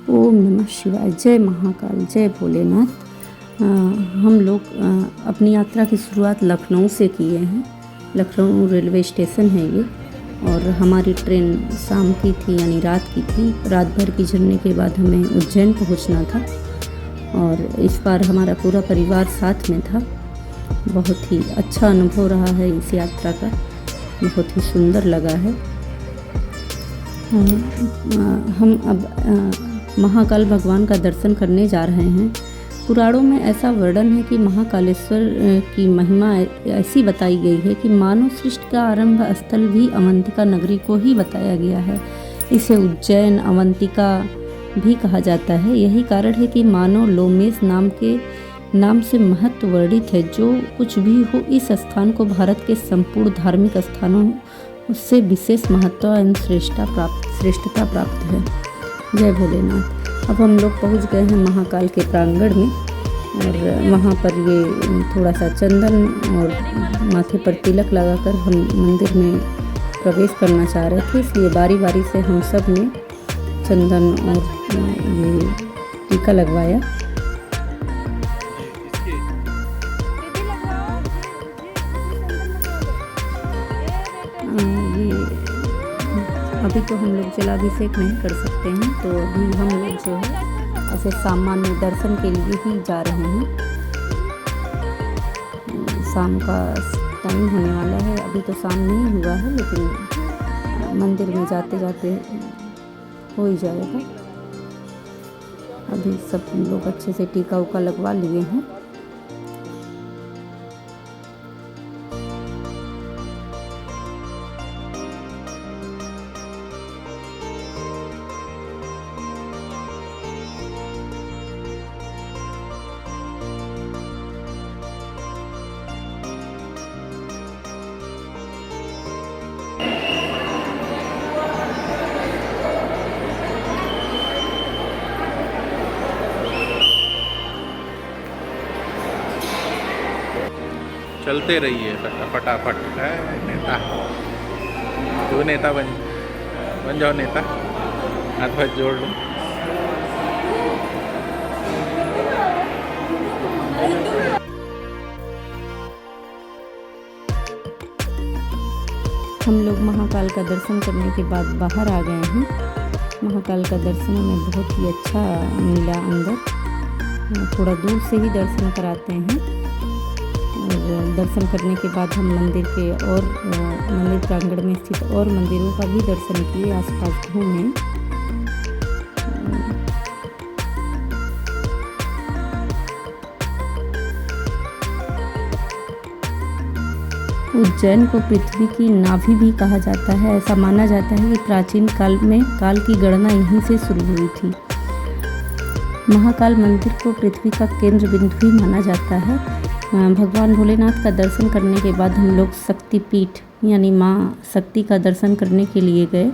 ओम नमः शिवाय। जय महाकाल, जय भोलेनाथ। हम लोग अपनी यात्रा की शुरुआत लखनऊ से किए हैं। लखनऊ रेलवे स्टेशन है ये, और हमारी ट्रेन शाम की थी, यानी रात की थी। रात भर की जर्नी के बाद हमें उज्जैन पहुंचना था, और इस बार हमारा पूरा परिवार साथ में था। बहुत ही अच्छा अनुभव रहा है इस यात्रा का, बहुत ही सुंदर लगा है। हम अब महाकाल भगवान का दर्शन करने जा रहे हैं। पुराणों में ऐसा वर्णन है कि महाकालेश्वर की महिमा ऐसी बताई गई है कि मानव सृष्टि का आरंभ स्थल भी अवंतिका नगरी को ही बताया गया है। इसे उज्जैन अवंतिका भी कहा जाता है। यही कारण है कि मानव लोमेश नाम से महत्व वर्णित है। जो कुछ भी हो, इस स्थान को भारत के संपूर्ण धार्मिक स्थानों से विशेष महत्व एवं श्रेष्ठता प्राप्त है। जय भोलेनाथ। अब हम लोग पहुंच गए हैं महाकाल के प्रांगण में, और वहाँ पर ये थोड़ा सा चंदन और माथे पर तिलक लगाकर हम मंदिर में प्रवेश करना चाह रहे थे। इसलिए बारी बारी से हम सब ने चंदन और ये टीका लगवाया। अभी तो हम लोग जलाभिषेक नहीं कर सकते हैं, तो अभी हम लोग जो है ऐसे सामान्य दर्शन के लिए ही जा रहे हैं। शाम का टाइम होने वाला है। अभी तो शाम नहीं हुआ है, लेकिन मंदिर में जाते जाते हो ही जाएगा। अभी सब लोग अच्छे से टीका उका लगवा लिए हैं। चलते रहिए फटाफट। है नेता, तू नेता बन जाओ नेता। हाथ हाथ जोड़ लो। हम लोग महाकाल का दर्शन करने के बाद बाहर आ गए हैं। महाकाल का दर्शन हमें बहुत ही अच्छा मिला। अंदर थोड़ा दूर से ही दर्शन कराते हैं, और दर्शन करने के बाद हम मंदिर प्रांगण में स्थित और मंदिरों का भी दर्शन किए, आसपास घूमे। उज्जैन को पृथ्वी की नाभि भी कहा जाता है। ऐसा माना जाता है कि प्राचीन काल में काल की गणना यहीं से शुरू हुई थी। महाकाल मंदिर को पृथ्वी का केंद्र बिंदु भी माना जाता है। भगवान भोलेनाथ का दर्शन करने के बाद हम लोग शक्तिपीठ यानी माँ शक्ति का दर्शन करने के लिए गए।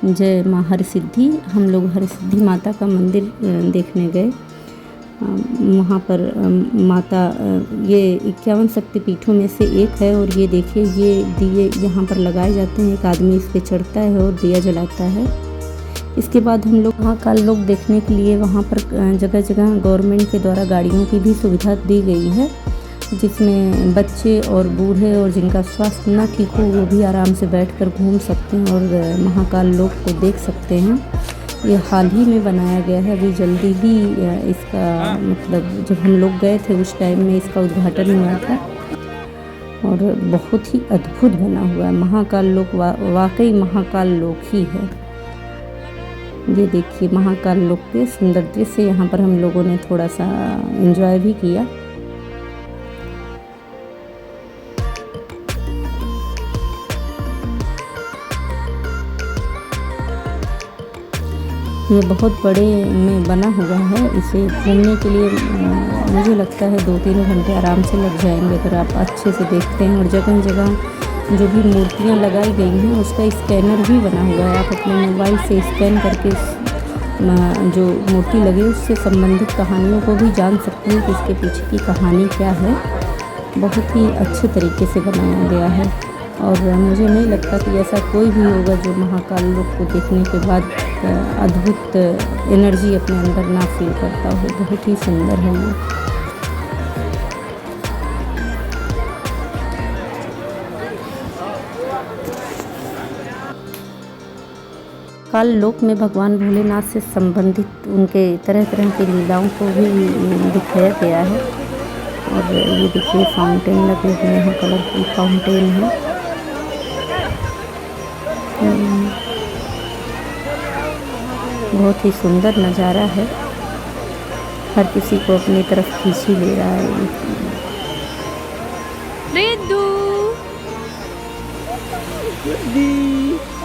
जय माँ हरसिद्धि। हम लोग हरसिद्धि माता का मंदिर देखने गए। वहाँ पर माता ये 51 शक्तिपीठों में से एक है। और ये देखिए, ये दिए यहाँ पर लगाए जाते हैं। एक आदमी इस पे चढ़ता है और दिया जलाता है। इसके बाद हम लोग महाकाल लोग देखने के लिए वहाँ पर जगह जगह गवर्नमेंट के द्वारा गाड़ियों की भी सुविधा दी गई है, जिसमें बच्चे और बूढ़े और जिनका स्वास्थ्य न ठीक हो वो भी आराम से बैठकर घूम सकते हैं और महाकाल लोक को देख सकते हैं। ये हाल ही में बनाया गया है। अभी जल्दी ही इसका मतलब जब हम लोग गए थे उस टाइम में इसका उद्घाटन हुआ था, और बहुत ही अद्भुत बना हुआ है। महाकाल लोक वाकई महाकाल लोक ही है। ये देखिए महाकाल लोक के सुंदर दृश्य। यहाँ पर हम लोगों ने थोड़ा सा एंजॉय भी किया। ये बहुत बड़े में बना हुआ है। इसे घूमने के लिए मुझे लगता है 2-3 घंटे आराम से लग जाएंगे अगर आप अच्छे से देखते हैं। और जगह जगह जो भी मूर्तियां लगाई गई हैं उसका स्कैनर भी बना हुआ है। आप अपने मोबाइल से स्कैन करके जो मूर्ति लगी उससे संबंधित कहानियों को भी जान सकते हैं कि इसके पीछे की कहानी क्या है। बहुत ही अच्छे तरीके से बनाया गया है। और मुझे नहीं लगता कि ऐसा कोई भी होगा जो महाकाल लोक को देखने के बाद अद्भुत एनर्जी अपने अंदर ना फील करता हो। बहुत ही सुंदर है ये। काल लोक में भगवान भोलेनाथ से संबंधित उनके तरह तरह की लीलाओं को भी दिखाया गया है। और ये देखिए फाउंटेन लगे हुए हैं, कलरफुल फाउंटेन है। बहुत ही सुंदर नज़ारा है, हर किसी को अपनी तरफ खींच ही ले रहा है। रिद्धू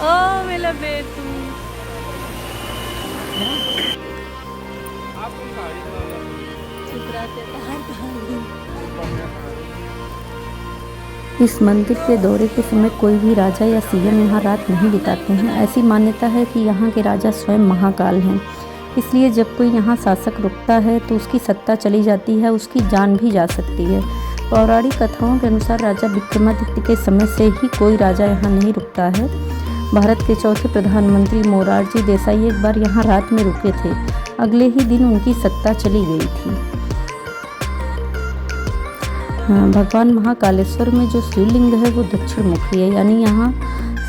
ओ मेरा बेटू। इस मंदिर के दौरे के समय कोई भी राजा या सीएम यहाँ रात नहीं बिताते हैं। ऐसी मान्यता है कि यहाँ के राजा स्वयं महाकाल हैं, इसलिए जब कोई यहाँ शासक रुकता है तो उसकी सत्ता चली जाती है, उसकी जान भी जा सकती है। पौराणिक कथाओं के अनुसार राजा विक्रमादित्य के समय से ही कोई राजा यहाँ नहीं रुकता है। भारत के चौथे प्रधानमंत्री मोरारजी देसाई एक बार यहाँ रात में रुके थे, अगले ही दिन उनकी सत्ता चली गई थी। भगवान महाकालेश्वर में जो शिवलिंग है वो दक्षिण मुखी है, यानी यहाँ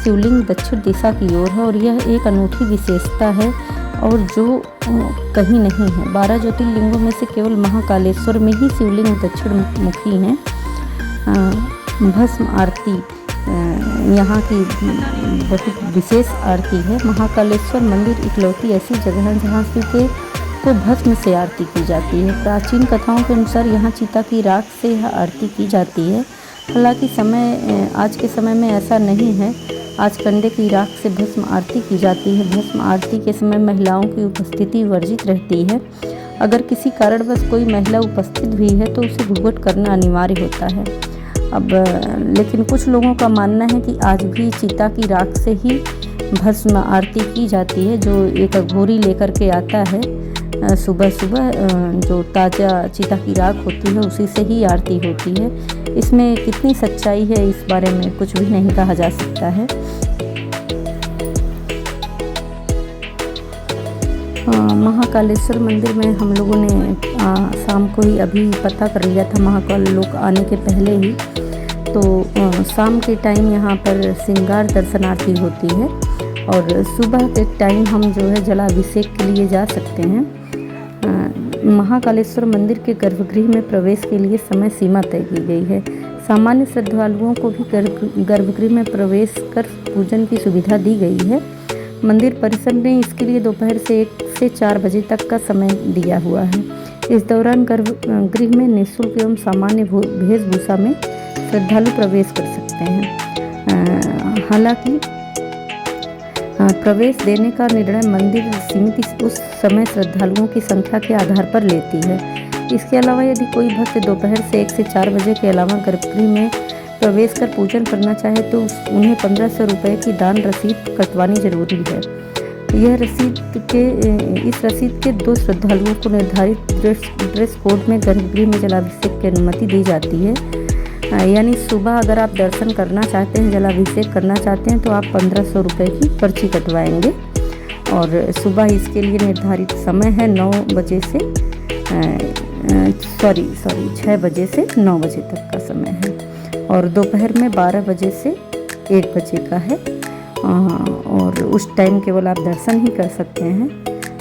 शिवलिंग दक्षिण दिशा की ओर है और यह एक अनूठी विशेषता है और जो कहीं नहीं है। 12 ज्योतिर्लिंगों में से केवल महाकालेश्वर में ही शिवलिंग दक्षिण मुखी हैं। भस्म आरती यहाँ की बहुत विशेष आरती है। महाकालेश्वर मंदिर इकलौती ऐसी जगह है जहाँ शिव के को भस्म से आरती की जाती है। प्राचीन कथाओं के अनुसार यहाँ चिता की राख से यह आरती की जाती है। हालांकि आज के समय में ऐसा नहीं है। आज कंडे की राख से भस्म आरती की जाती है। भस्म आरती के समय महिलाओं की उपस्थिति वर्जित रहती है। अगर किसी कारणवश कोई महिला उपस्थित भी है तो उसे घूंघट करना अनिवार्य होता है। लेकिन कुछ लोगों का मानना है कि आज भी चिता की राख से ही भस्म आरती की जाती है, जो एक अघोरी लेकर के आता है। सुबह सुबह जो ताज़ा चिता की राख होती है उसी से ही आरती होती है। इसमें कितनी सच्चाई है इस बारे में कुछ भी नहीं कहा जा सकता है। महाकालेश्वर मंदिर में हम लोगों ने शाम को ही अभी पता कर लिया था, महाकाल लोक आने के पहले ही। तो शाम के टाइम यहाँ पर श्रृंगार दर्शन आरती होती है और सुबह के टाइम हम जो है जलाभिषेक के लिए जा सकते हैं। महाकालेश्वर मंदिर के गर्भगृह में प्रवेश के लिए समय सीमा तय की गई है। सामान्य श्रद्धालुओं को भी गर्भगृह में प्रवेश कर पूजन की सुविधा दी गई है। मंदिर परिसर ने इसके लिए दोपहर से 1 से 4 बजे तक का समय दिया हुआ है। इस दौरान गर्भगृह में निःशुल्क एवं सामान्य वेशभूषा में श्रद्धालु प्रवेश कर सकते हैं। हालांकि प्रवेश देने का निर्णय मंदिर समिति उस समय श्रद्धालुओं की संख्या के आधार पर लेती है। इसके अलावा यदि कोई भक्त दोपहर से 1 से 4 बजे के अलावा गर्भगृह में प्रवेश कर पूजन करना चाहे तो उन्हें 1500 रुपये की दान रसीद कटवानी जरूरी है। इस रसीद के 2 श्रद्धालुओं को निर्धारित ड्रेस कोड में गर्भगृह में जलाभिषेक की अनुमति दी जाती है। यानी सुबह अगर आप दर्शन करना चाहते हैं, जलाभिषेक करना चाहते हैं तो आप 1500 रुपये की पर्ची कटवाएंगे। और सुबह इसके लिए निर्धारित समय है 9 बजे से 6 बजे से 9 बजे तक का समय है और दोपहर में 12 बजे से 1 बजे का है। और उस टाइम केवल आप दर्शन ही कर सकते हैं,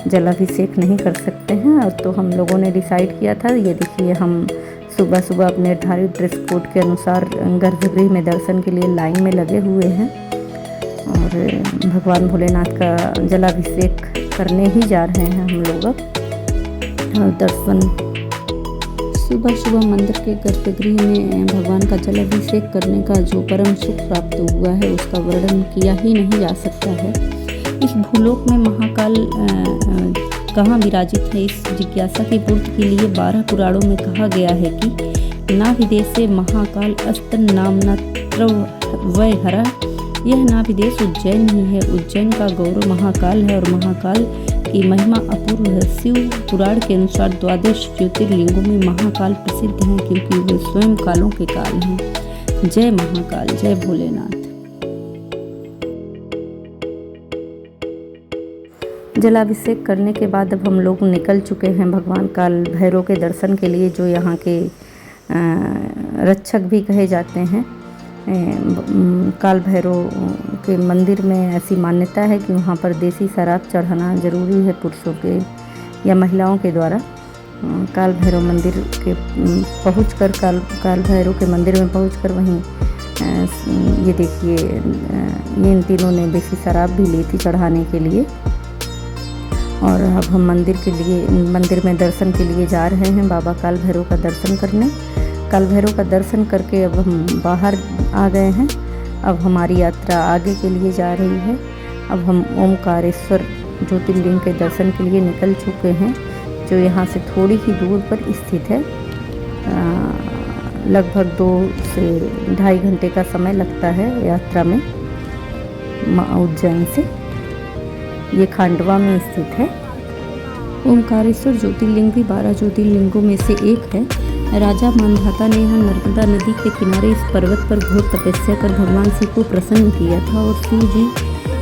जलाभिषेक नहीं कर सकते हैं। और तो हम लोगों ने डिसाइड किया था, ये देखिए हम सुबह सुबह अपने निर्धारित ड्रेस कोड के अनुसार गर्भगृह में दर्शन के लिए लाइन में लगे हुए हैं और भगवान भोलेनाथ का जलाभिषेक करने ही जा रहे हैं हम लोग। दर्शन सुबह सुबह मंदिर के गर्भगृह में भगवान का जलाभिषेक करने का जो परम सुख प्राप्त हुआ है उसका वर्णन किया ही नहीं जा सकता है। इस भूलोक में महाकाल कहाँ विराजित है, इस जिज्ञासा की पूर्ति के लिए 12 पुराणों में कहा गया है कि नाभिदेशे महाकाल अस्तन नामना त्रवयहरः। यह नाभिदेश उज्जैन ही है। उज्जैन का गौरव महाकाल है और महाकाल की महिमा अपूर्व है। शिव पुराण के अनुसार 12 ज्योतिर्लिंगों में महाकाल प्रसिद्ध हैं क्योंकि वे स्वयं कालों के काल हैं। जय महाकाल, जय भोलेनाथ। जलाभिषेक करने के बाद अब हम लोग निकल चुके हैं भगवान काल भैरव के दर्शन के लिए, जो यहाँ के रक्षक भी कहे जाते हैं। काल भैरव के मंदिर में ऐसी मान्यता है कि वहाँ पर देसी शराब चढ़ाना ज़रूरी है पुरुषों के या महिलाओं के द्वारा। काल भैरव मंदिर के पहुँचकर काल भैरव के मंदिर में पहुँचकर वहीं ये देखिए ये इन तीनों ने देसी शराब भी ली थी चढ़ाने के लिए। और अब हम मंदिर में दर्शन के लिए जा रहे हैं, बाबा काल भैरव का दर्शन करने। काल भैरव का दर्शन करके अब हम बाहर आ गए हैं। अब हमारी यात्रा आगे के लिए जा रही है। अब हम ओमकारेश्वर ज्योतिर्लिंग के दर्शन के लिए निकल चुके हैं, जो यहाँ से थोड़ी ही दूर पर स्थित है। लगभग 2 से 2.5 घंटे का समय लगता है यात्रा में उज्जैन से। ये खांडवा में स्थित है। ओमकारेश्वर ज्योतिर्लिंग भी 12 ज्योतिर्लिंगों में से एक है। राजा मानधाता ने यहाँ नर्मदा नदी के किनारे इस पर्वत पर घोर तपस्या कर भगवान शिव को प्रसन्न किया था और शिव जी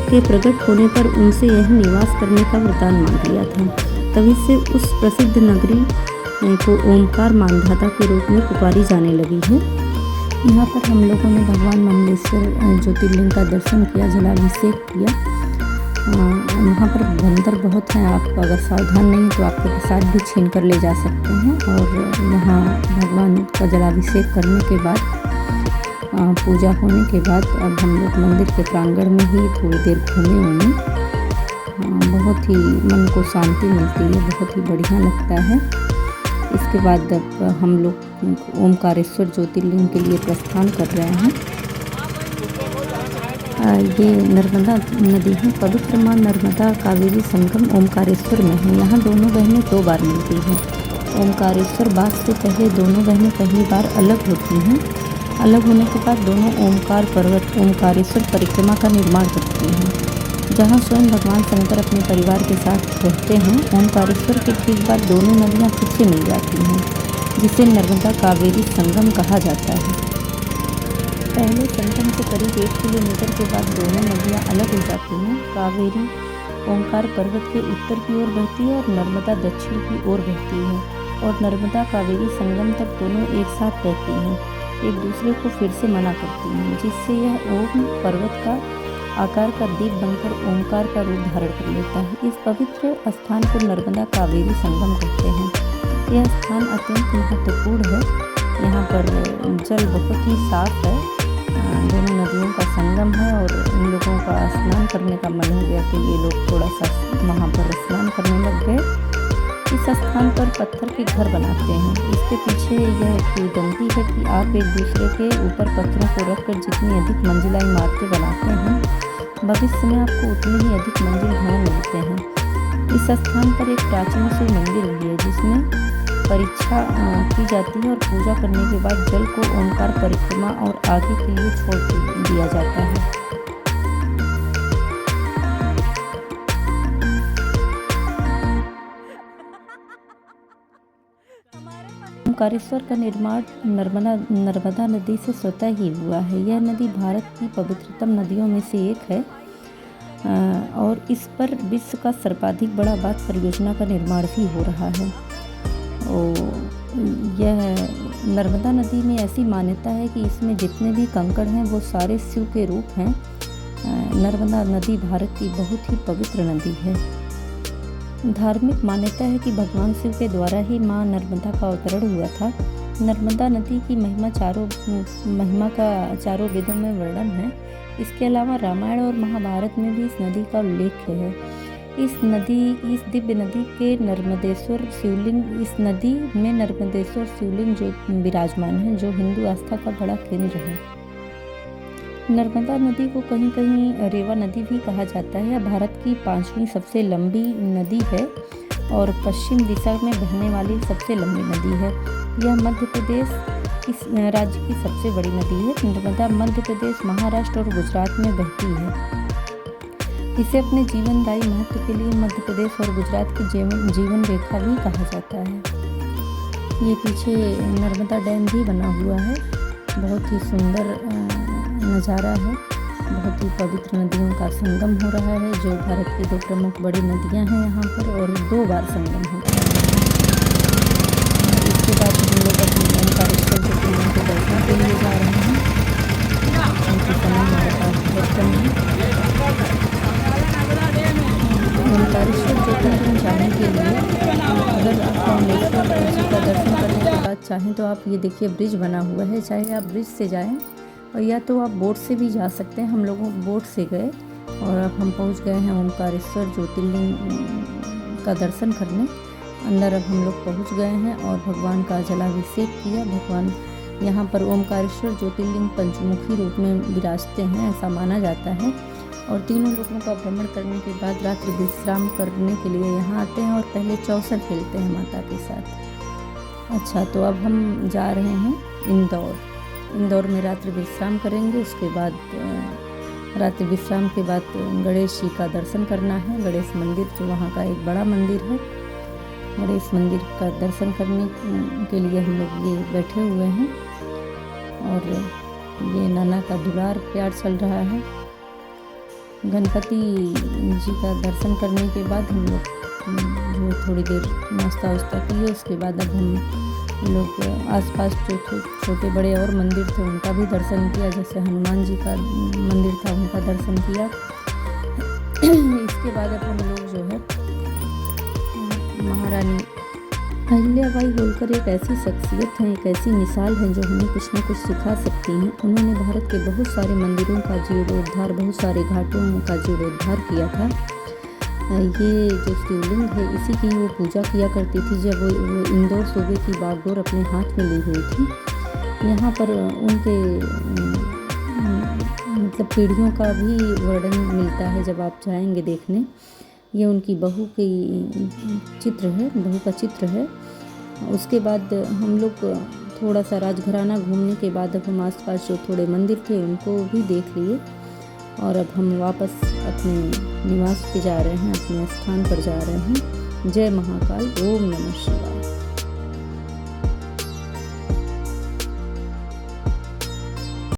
के प्रकट होने पर उनसे यह निवास करने का वरदान मांग लिया था। तभी से उस प्रसिद्ध नगरी को ओमकार मानधाता के रूप में पुकारी जाने लगी है। यहाँ पर हम लोगों ने भगवान ममलेश्वर ज्योतिर्लिंग का दर्शन किया, जलाभिषेक किया। वहाँ पर बंदर बहुत हैं, आप अगर सावधान नहीं तो आपके प्रसाद भी छीन कर ले जा सकते हैं। और यहाँ भगवान का जलाभिषेक करने के बाद पूजा होने के बाद अब हम लोग मंदिर के प्रांगण में ही थोड़ी देर घूमे। बहुत ही मन को शांति मिलती है, बहुत ही बढ़िया लगता है। इसके बाद अब हम लोग ओमकारेश्वर ज्योतिर्लिंग के लिए प्रस्थान कर रहे हैं। ये नर्मदा नदी है। पवित्र माँ नर्मदा कावेरी संगम ओमकारेश्वर में है। यहाँ दोनों बहनें 2 बार मिलती हैं। ओमकारेश्वर बात से पहले दोनों बहनें पहली बार अलग होती हैं। अलग होने के बाद दोनों ओमकार पर्वत ओमकारेश्वर परिक्रमा का निर्माण करती हैं, जहाँ स्वयं भगवान शंकर अपने परिवार के साथ रहते हैं। ओमकारेश्वर के ठीक बाद दोनों नदियाँ फिर से मिल जाती हैं, जिसे नर्मदा कावेरी संगम कहा जाता है। पहले संगम से करीब 1 किलोमीटर के बाद दोनों नदियाँ अलग हो जाती हैं। कावेरी ओमकार पर्वत के उत्तर की ओर बहती है और नर्मदा दक्षिण की ओर बहती है। और नर्मदा कावेरी संगम तक दोनों एक साथ बहती हैं, एक दूसरे को फिर से मना करती हैं, जिससे यह ओम पर्वत का आकार का दीप बनकर ओमकार का रूप धारण कर लेता है। इस पवित्र स्थान को नर्मदा कावेरी संगम कहते हैं। यह स्थान अत्यंत महत्वपूर्ण है। यहाँ पर जल बहुत ही साफ है। दोनों नदियों का संगम है और इन लोगों का स्नान करने का मन हो गया तो ये लोग थोड़ा सा वहाँ पर स्नान करने लग गए। इस स्थान पर पत्थर के घर बनाते हैं। इसके पीछे यह किंवदंती है कि आप एक दूसरे के ऊपर पत्थरों को रखकर जितनी अधिक मंजिला इमारतें बनाते हैं, भविष्य में आपको उतने ही अधिक मंजिल भवन मिलते हैं। इस स्थान पर एक प्राचीन शिव मंदिर भी है, जिसमें परीक्षा की जाती है और पूजा करने के बाद जल को ओमकार परिक्रमा और आगे के लिए छोड़ दिया जाता है। ओमकारेश्वर का निर्माण नर्मदा नदी से स्वतः ही हुआ है। यह नदी भारत की पवित्रतम नदियों में से एक है और इस पर विश्व का सर्वाधिक बड़ा बांध परियोजना का निर्माण भी हो रहा है। यह नर्मदा नदी में ऐसी मान्यता है कि इसमें जितने भी कंकड़ हैं वो सारे शिव के रूप हैं। नर्मदा नदी भारत की बहुत ही पवित्र नदी है। धार्मिक मान्यता है कि भगवान शिव के द्वारा ही माँ नर्मदा का अवतरण हुआ था। नर्मदा नदी की महिमा का चारों वेदों में वर्णन है। इसके अलावा रामायण और महाभारत में भी इस नदी का उल्लेख है। इस दिव्य नदी के नर्मदेश्वर शिवलिंग जो विराजमान है, जो हिंदू आस्था का बड़ा केंद्र है। नर्मदा नदी को कहीं कहीं रेवा नदी भी कहा जाता है। यह भारत की 5वीं सबसे लंबी नदी है और पश्चिम दिशा में बहने वाली सबसे लंबी नदी है। यह मध्य प्रदेश इस राज्य की सबसे बड़ी नदी है। नर्मदा मध्य प्रदेश, महाराष्ट्र और गुजरात में बहती है। इसे अपने जीवनदायी महत्व के लिए मध्य प्रदेश और गुजरात की जीवन रेखा भी कहा जाता है। ये पीछे नर्मदा डैम भी बना हुआ है। बहुत ही सुंदर नज़ारा है। बहुत ही पवित्र नदियों का संगम हो रहा है, जो भारत की 2 प्रमुख बड़ी नदियां हैं यहाँ पर, और 2 बार संगम होता है। इसके बाद हम लोग अपने ओंकारेश्वर ज्योतिर्लिंग के दर्शन के लिए जा रहे हैं, क्योंकि समय हमारे पास बहुत कम है। ओंकारेश्वर ज्योतिर्लिंग जाने के लिए अगर आप ओंकारेश्वर जी का दर्शन करने के बाद चाहें तो आप ये देखिए ब्रिज बना हुआ है, चाहे आप ब्रिज से जाएं और या तो आप बोट से भी जा सकते हैं। हम लोग बोट से गए और अब हम पहुंच गए हैं ओंकारेश्वर ज्योतिर्लिंग का दर्शन करने। अंदर अब हम लोग पहुंच गए हैं और भगवान का जलाभिषेक किया। भगवान यहाँ पर ओंकारेश्वर ज्योतिर्लिंग पंचमुखी रूप में विराजते हैं, ऐसा माना जाता है। और तीनों लोगों का भ्रमण करने के बाद रात्रि विश्राम करने के लिए यहाँ आते हैं और पहले चौसर खेलते हैं माता के साथ। अच्छा, तो अब हम जा रहे हैं इंदौर में रात्रि विश्राम करेंगे। उसके बाद रात्रि विश्राम के बाद गणेश जी का दर्शन करना है। गणेश मंदिर जो वहाँ का एक बड़ा मंदिर है, गणेश मंदिर का दर्शन करने के लिए हम लोग ये बैठे हुए हैं और ये नाना का दुलार प्यार चल रहा है। गणपति जी का दर्शन करने के बाद हम लोग जो थोड़ी देर नाश्ता वास्ता किए, उसके बाद अब हम लोग आसपास जो छोटे बड़े और मंदिर थे उनका भी दर्शन किया। जैसे हनुमान जी का मंदिर था, उनका दर्शन किया। इसके बाद अब हम लोग जो है महारानी अहिल्याबाई होलकर एक ऐसी शख्सियत हैं, एक ऐसी मिसाल है जो हमें कुछ न कुछ सिखा सकती हैं। उन्होंने भारत के बहुत सारे मंदिरों का जीर्णोद्धार, बहुत सारे घाटों का जीर्णोद्धार किया था। ये जो शिवलिंग है, इसी की वो पूजा किया करती थी जब वो इंदौर सूबे की बागडोर अपने हाथ में ली हुई थी। यहाँ पर उनके मतलब पीढ़ियों का भी वर्णन मिलता है जब आप जाएंगे देखने। ये उनकी बहू की चित्र है, बहू का चित्र है। उसके बाद हम लोग थोड़ा सा राजघराना घूमने के बाद अब हम आसपास जो थोड़े मंदिर थे उनको भी देख लिए और अब हम वापस अपने निवास पे जा रहे हैं, अपने स्थान पर जा रहे हैं। जय महाकाल, ओम नमः शिवाय।